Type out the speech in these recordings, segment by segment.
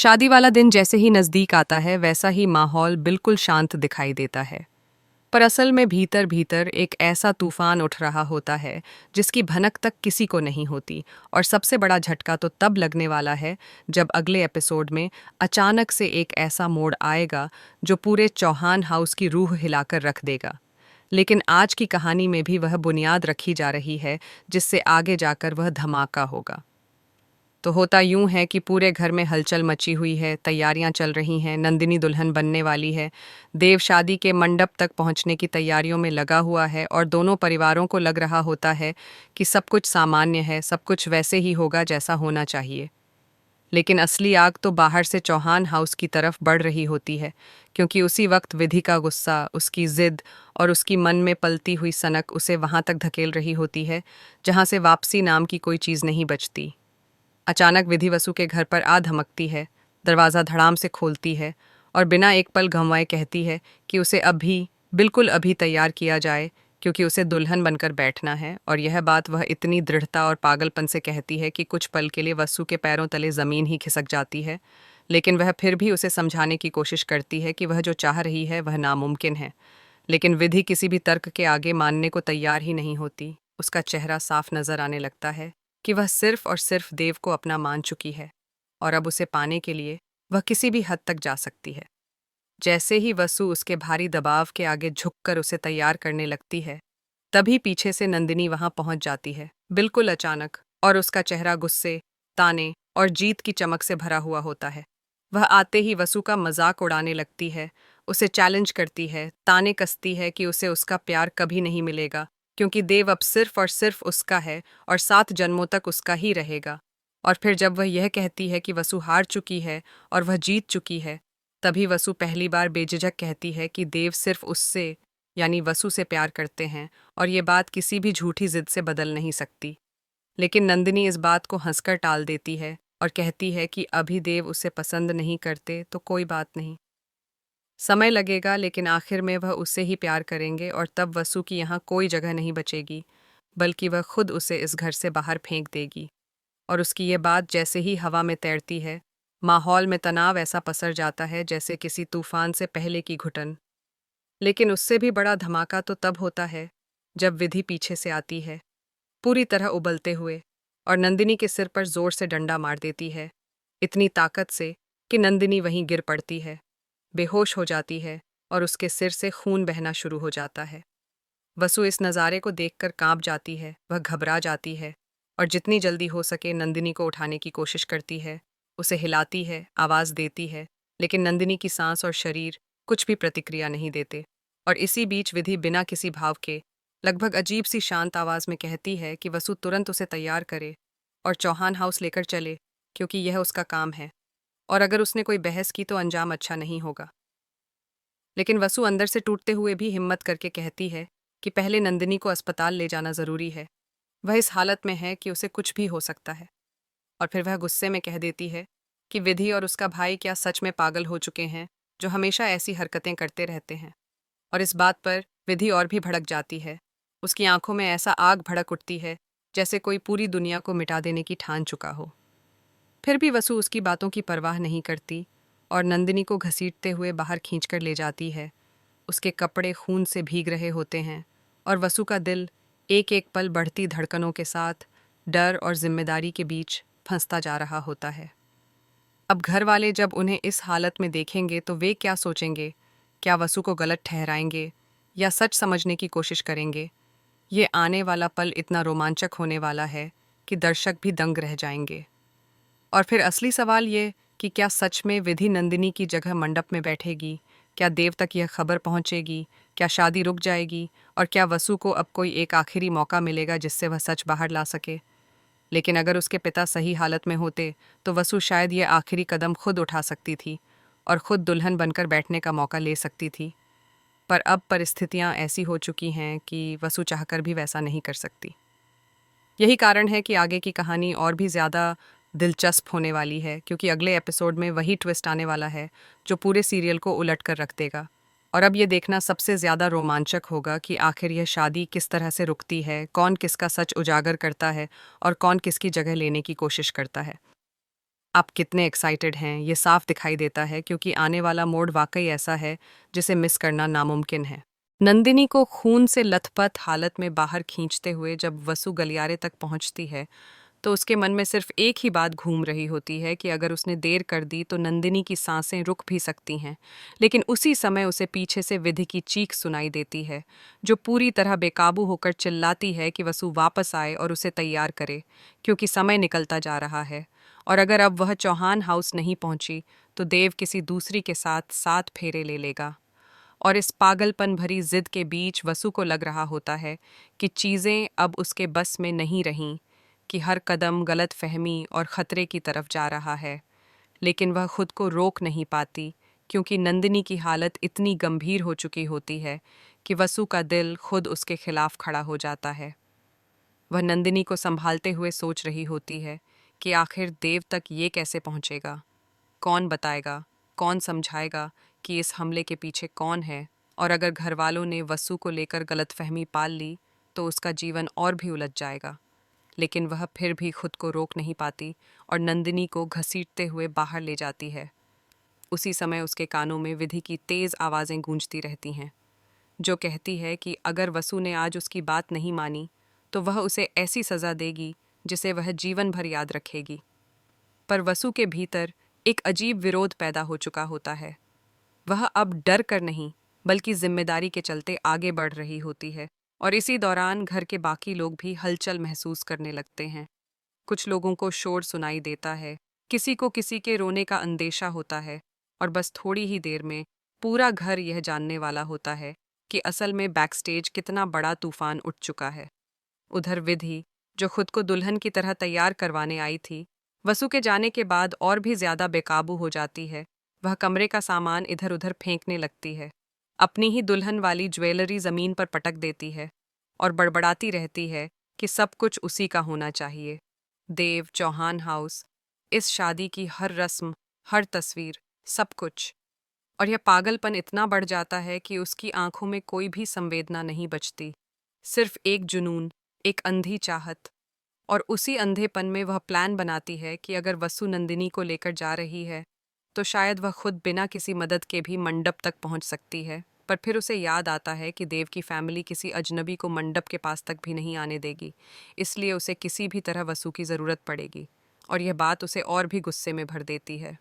शादी वाला दिन जैसे ही नज़दीक आता है वैसा ही माहौल बिल्कुल शांत दिखाई देता है। पर असल में भीतर भीतर एक ऐसा तूफान उठ रहा होता है जिसकी भनक तक किसी को नहीं होती। और सबसे बड़ा झटका तो तब लगने वाला है जब अगले एपिसोड में अचानक से एक ऐसा मोड़ आएगा जो पूरे चौहान हाउस की रूह हिलाकर रख देगा। लेकिन आज की कहानी में भी वह बुनियाद रखी जा रही है जिससे आगे जाकर वह धमाका होगा। तो होता यूं है कि पूरे घर में हलचल मची हुई है, तैयारियां चल रही हैं, नंदिनी दुल्हन बनने वाली है, देव शादी के मंडप तक पहुंचने की तैयारियों में लगा हुआ है और दोनों परिवारों को लग रहा होता है कि सब कुछ सामान्य है, सब कुछ वैसे ही होगा जैसा होना चाहिए। लेकिन असली आग तो बाहर से चौहान हाउस की तरफ बढ़ रही होती है, क्योंकि उसी वक्त विधि का गुस्सा, उसकी जिद और उसकी मन में पलती हुई सनक उसे वहां तक धकेल रही होती है जहां से वापसी नाम की कोई चीज़ नहीं बचती। अचानक विधि वसु के घर पर आ धमकती है, दरवाज़ा धड़ाम से खोलती है और बिना एक पल गंवाए कहती है कि उसे अभी, बिल्कुल अभी तैयार किया जाए, क्योंकि उसे दुल्हन बनकर बैठना है। और यह बात वह इतनी दृढ़ता और पागलपन से कहती है कि कुछ पल के लिए वसु के पैरों तले ज़मीन ही खिसक जाती है। लेकिन वह फिर भी उसे समझाने की कोशिश करती है कि वह जो चाह रही है वह नामुमकिन है। लेकिन विधि किसी भी तर्क के आगे मानने को तैयार ही नहीं होती। उसका चेहरा साफ नजर आने लगता है कि वह सिर्फ और सिर्फ देव को अपना मान चुकी है और अब उसे पाने के लिए वह किसी भी हद तक जा सकती है। जैसे ही वसु उसके भारी दबाव के आगे झुककर उसे तैयार करने लगती है, तभी पीछे से नंदिनी वहां पहुंच जाती है, बिल्कुल अचानक, और उसका चेहरा गुस्से, ताने और जीत की चमक से भरा हुआ होता है। वह आते ही वसु का मजाक उड़ाने लगती है, उसे चैलेंज करती है, ताने कसती है कि उसे उसका प्यार कभी नहीं मिलेगा, क्योंकि देव अब सिर्फ और सिर्फ उसका है और 7 जन्मों तक उसका ही रहेगा। और फिर जब वह यह कहती है कि वसु हार चुकी है और वह जीत चुकी है, तभी वसु पहली बार बेझिझक कहती है कि देव सिर्फ उससे, यानी वसु से प्यार करते हैं और ये बात किसी भी झूठी जिद से बदल नहीं सकती। लेकिन नंदिनी इस बात को हंसकर टाल देती है और कहती है कि अभी देव उसे पसंद नहीं करते तो कोई बात नहीं, समय लगेगा, लेकिन आखिर में वह उससे ही प्यार करेंगे और तब वसु की यहाँ कोई जगह नहीं बचेगी, बल्कि वह खुद उसे इस घर से बाहर फेंक देगी। और उसकी ये बात जैसे ही हवा में तैरती है, माहौल में तनाव ऐसा पसर जाता है जैसे किसी तूफान से पहले की घुटन। लेकिन उससे भी बड़ा धमाका तो तब होता है जब विधि पीछे से आती है, पूरी तरह उबलते हुए, और नंदिनी के सिर पर जोर से डंडा मार देती है, इतनी ताकत से कि नंदिनी वहीं गिर पड़ती है, बेहोश हो जाती है और उसके सिर से खून बहना शुरू हो जाता है। वसु इस नज़ारे को देखकर कांप जाती है, वह घबरा जाती है और जितनी जल्दी हो सके नंदिनी को उठाने की कोशिश करती है, उसे हिलाती है, आवाज़ देती है, लेकिन नंदिनी की सांस और शरीर कुछ भी प्रतिक्रिया नहीं देते। और इसी बीच विधि बिना किसी भाव के, लगभग अजीब सी शांत आवाज़ में कहती है कि वसु तुरंत उसे तैयार करे और चौहान हाउस लेकर चले, क्योंकि यह उसका काम है और अगर उसने कोई बहस की तो अंजाम अच्छा नहीं होगा। लेकिन वसु अंदर से टूटते हुए भी हिम्मत करके कहती है कि पहले नंदिनी को अस्पताल ले जाना ज़रूरी है, वह इस हालत में है कि उसे कुछ भी हो सकता है। और फिर वह गुस्से में कह देती है कि विधि और उसका भाई क्या सच में पागल हो चुके हैं, जो हमेशा ऐसी हरकतें करते रहते हैं। और इस बात पर विधि और भी भड़क जाती है, उसकी आंखों में ऐसा आग भड़क उठती है जैसे कोई पूरी दुनिया को मिटा देने की ठान चुका हो। फिर भी वसु उसकी बातों की परवाह नहीं करती और नंदिनी को घसीटते हुए बाहर खींचकर ले जाती है। उसके कपड़े खून से भीग रहे होते हैं और वसु का दिल एक एक पल बढ़ती धड़कनों के साथ डर और जिम्मेदारी के बीच फंसता जा रहा होता है। अब घर वाले जब उन्हें इस हालत में देखेंगे तो वे क्या सोचेंगे? क्या वसु को गलत ठहराएंगे या सच समझने की कोशिश करेंगे? ये आने वाला पल इतना रोमांचक होने वाला है कि दर्शक भी दंग रह जाएंगे। और फिर असली सवाल ये कि क्या सच में विधि नंदिनी की जगह मंडप में बैठेगी? क्या देव तक यह खबर पहुंचेगी? क्या शादी रुक जाएगी? और क्या वसु को अब कोई एक आखिरी मौका मिलेगा जिससे वह सच बाहर ला सके? लेकिन अगर उसके पिता सही हालत में होते तो वसु शायद ये आखिरी कदम खुद उठा सकती थी और खुद दुल्हन बनकर बैठने का मौका ले सकती थी। पर अब परिस्थितियां ऐसी हो चुकी हैं कि वसु चाहकर भी वैसा नहीं कर सकती। यही कारण है कि आगे की कहानी और भी ज़्यादा दिलचस्प होने वाली है, क्योंकि अगले एपिसोड में वही ट्विस्ट आने वाला है जो पूरे सीरियल को उलट कर रख देगा। और अब ये देखना सबसे ज़्यादा रोमांचक होगा कि आखिर यह शादी किस तरह से रुकती है, कौन किसका सच उजागर करता है और कौन किसकी जगह लेने की कोशिश करता है। आप कितने एक्साइटेड हैं ये साफ दिखाई देता है, क्योंकि आने वाला मोड़ वाकई ऐसा है जिसे मिस करना नामुमकिन है। नंदिनी को खून से लथपथ हालत में बाहर खींचते हुए जब वसु गलियारे तक पहुंचती है, तो उसके मन में सिर्फ एक ही बात घूम रही होती है कि अगर उसने देर कर दी तो नंदिनी की सांसें रुक भी सकती हैं। लेकिन उसी समय उसे पीछे से विधि की चीख सुनाई देती है, जो पूरी तरह बेकाबू होकर चिल्लाती है कि वसु वापस आए और उसे तैयार करे, क्योंकि समय निकलता जा रहा है। और अगर अब वह चौहान हाउस नहीं पहुंची तो देव किसी दूसरी के साथ 7 फेरे ले लेगा। और इस पागलपन भरी जिद के बीच वसु को लग रहा होता है कि चीज़ें अब उसके बस में नहीं रहीं, कि हर कदम गलत फहमी और खतरे की तरफ जा रहा है। लेकिन वह खुद को रोक नहीं पाती, क्योंकि नंदिनी की हालत इतनी गंभीर हो चुकी होती है कि वसु का दिल खुद उसके खिलाफ खड़ा हो जाता है। वह नंदिनी को संभालते हुए सोच रही होती है कि आखिर देव तक ये कैसे पहुंचेगा। कौन बताएगा, कौन समझाएगा कि इस हमले के पीछे कौन है। और अगर घर वालों ने वसु को लेकर गलतफहमी पाल ली तो उसका जीवन और भी उलझ जाएगा। लेकिन वह फिर भी खुद को रोक नहीं पाती और नंदिनी को घसीटते हुए बाहर ले जाती है। उसी समय उसके कानों में विधि की तेज आवाज़ें गूंजती रहती हैं, जो कहती है कि अगर वसु ने आज उसकी बात नहीं मानी तो वह उसे ऐसी सज़ा देगी जिसे वह जीवन भर याद रखेगी। पर वसु के भीतर एक अजीब विरोध पैदा हो चुका होता है। वह अब डर कर नहीं, बल्कि जिम्मेदारी के चलते आगे बढ़ रही होती है। और इसी दौरान घर के बाकी लोग भी हलचल महसूस करने लगते हैं। कुछ लोगों को शोर सुनाई देता है, किसी को किसी के रोने का अंदेशा होता है, और बस थोड़ी ही देर में पूरा घर यह जानने वाला होता है कि असल में बैकस्टेज कितना बड़ा तूफान उठ चुका है। उधर विधि, जो खुद को दुल्हन की तरह तैयार करवाने आई थी, वसु के जाने के बाद और भी ज्यादा बेकाबू हो जाती है। वह कमरे का सामान इधर उधर फेंकने लगती है, अपनी ही दुल्हन वाली ज्वेलरी जमीन पर पटक देती है और बड़बड़ाती रहती है कि सब कुछ उसी का होना चाहिए। देव, चौहान हाउस, इस शादी की हर रस्म, हर तस्वीर, सब कुछ। और यह पागलपन इतना बढ़ जाता है कि उसकी आंखों में कोई भी संवेदना नहीं बचती, सिर्फ एक जुनून, एक अंधी चाहत। और उसी अंधेपन में वह प्लान बनाती है कि अगर वसु नंदिनी को लेकर जा रही है तो शायद वह खुद बिना किसी मदद के भी मंडप तक पहुंच सकती है। पर फिर उसे याद आता है कि देव की फैमिली किसी अजनबी को मंडप के पास तक भी नहीं आने देगी, इसलिए उसे किसी भी तरह वसु की ज़रूरत पड़ेगी। और यह बात उसे और भी गुस्से में भर देती है।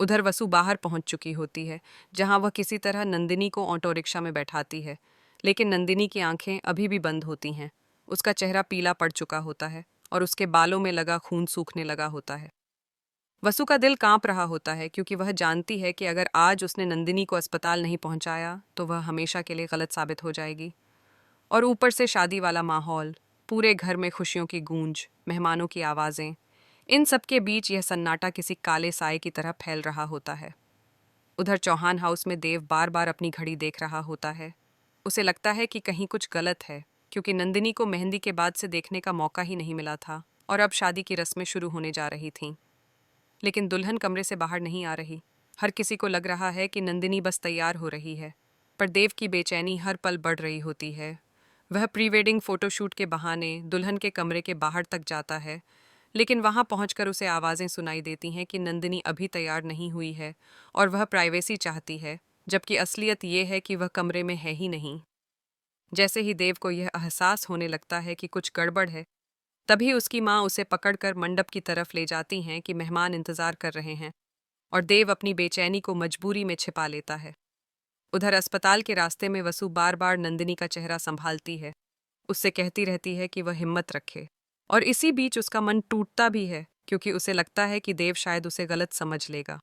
उधर वसु बाहर पहुंच चुकी होती है, जहां वह किसी तरह नंदिनी को ऑटो रिक्शा में बैठाती है। लेकिन नंदिनी की आंखें अभी भी बंद होती हैं, उसका चेहरा पीला पड़ चुका होता है और उसके बालों में लगा खून सूखने लगा होता है। वसु का दिल कांप रहा होता है, क्योंकि वह जानती है कि अगर आज उसने नंदिनी को अस्पताल नहीं पहुंचाया तो वह हमेशा के लिए गलत साबित हो जाएगी। और ऊपर से शादी वाला माहौल, पूरे घर में खुशियों की गूंज, मेहमानों की आवाज़ें, इन सब के बीच यह सन्नाटा किसी काले साए की तरह फैल रहा होता है। उधर चौहान हाउस में देव बार बार अपनी घड़ी देख रहा होता है। उसे लगता है कि कहीं कुछ गलत है, क्योंकि नंदिनी को मेहंदी के बाद से देखने का मौका ही नहीं मिला था और अब शादी की रस्में शुरू होने जा रही थीं। लेकिन दुल्हन कमरे से बाहर नहीं आ रही। हर किसी को लग रहा है कि नंदिनी बस तैयार हो रही है, पर देव की बेचैनी हर पल बढ़ रही होती है। वह प्री वेडिंग फोटोशूट के बहाने दुल्हन के कमरे के बाहर तक जाता है, लेकिन वहां पहुंचकर उसे आवाज़ें सुनाई देती हैं कि नंदिनी अभी तैयार नहीं हुई है और वह प्राइवेसी चाहती है, जबकि असलियत ये है कि वह कमरे में है ही नहीं। जैसे ही देव को यह एहसास होने लगता है कि कुछ गड़बड़ है, तभी उसकी माँ उसे पकड़कर मंडप की तरफ ले जाती हैं कि मेहमान इंतजार कर रहे हैं, और देव अपनी बेचैनी को मजबूरी में छिपा लेता है। उधर अस्पताल के रास्ते में वसु बार बार नंदिनी का चेहरा संभालती है, उससे कहती रहती है कि वह हिम्मत रखे। और इसी बीच उसका मन टूटता भी है, क्योंकि उसे लगता है कि देव शायद उसे गलत समझ लेगा,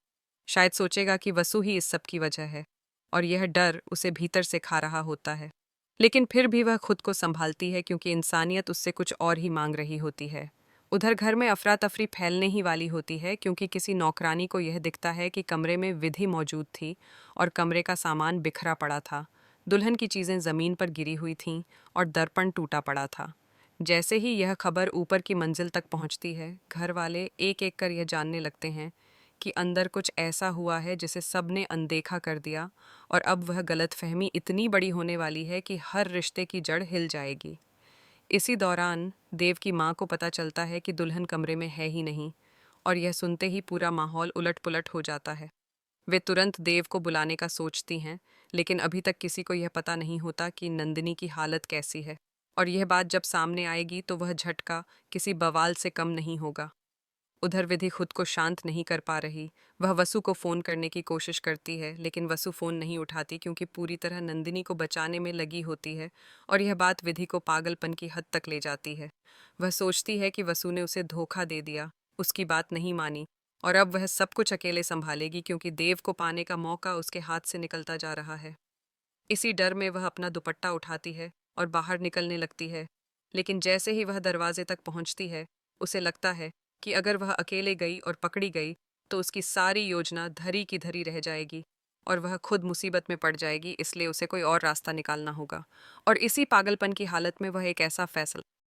शायद सोचेगा कि वसु ही इस सब की वजह है। और यह डर उसे भीतर से खा रहा होता है। लेकिन फिर भी वह खुद को संभालती है, क्योंकि इंसानियत उससे कुछ और ही मांग रही होती है। उधर घर में अफरा तफरी फैलने ही वाली होती है, क्योंकि किसी नौकरानी को यह दिखता है कि कमरे में विधि मौजूद थी और कमरे का सामान बिखरा पड़ा था। दुल्हन की चीज़ें ज़मीन पर गिरी हुई थीं और दर्पण टूटा पड़ा था। जैसे ही यह खबर ऊपर की मंजिल तक पहुंचती है, घर वाले एक एक कर यह जानने लगते हैं कि अंदर कुछ ऐसा हुआ है जिसे सबने अनदेखा कर दिया, और अब वह गलतफहमी इतनी बड़ी होने वाली है कि हर रिश्ते की जड़ हिल जाएगी। इसी दौरान देव की माँ को पता चलता है कि दुल्हन कमरे में है ही नहीं, और यह सुनते ही पूरा माहौल उलट-पुलट हो जाता है। वे तुरंत देव को बुलाने का सोचती हैं, लेकिन अभी तक किसी को यह पता नहीं होता कि नंदिनी की हालत कैसी है। और यह बात जब सामने आएगी तो वह झटका किसी बवाल से कम नहीं होगा। उधर विधि खुद को शांत नहीं कर पा रही। वह वसु को फोन करने की कोशिश करती है, लेकिन वसु फोन नहीं उठाती क्योंकि पूरी तरह नंदिनी को बचाने में लगी होती है। और यह बात विधि को पागलपन की हद तक ले जाती है। वह सोचती है कि वसु ने उसे धोखा दे दिया, उसकी बात नहीं मानी, और अब वह सब कुछ अकेले संभालेगी क्योंकि देव को पाने का मौका उसके हाथ से निकलता जा रहा है। इसी डर में वह अपना दुपट्टा उठाती है और बाहर निकलने लगती है। लेकिन जैसे ही वह दरवाजे तक पहुंचती है, उसे लगता है कि अगर वह अकेले गई और पकड़ी गई तो उसकी सारी योजना धरी की धरी रह जाएगी और वह खुद मुसीबत में पड़ जाएगी, इसलिए उसे कोई और रास्ता निकालना होगा। और इसी पागलपन की हालत में वह एक ऐसा फैसला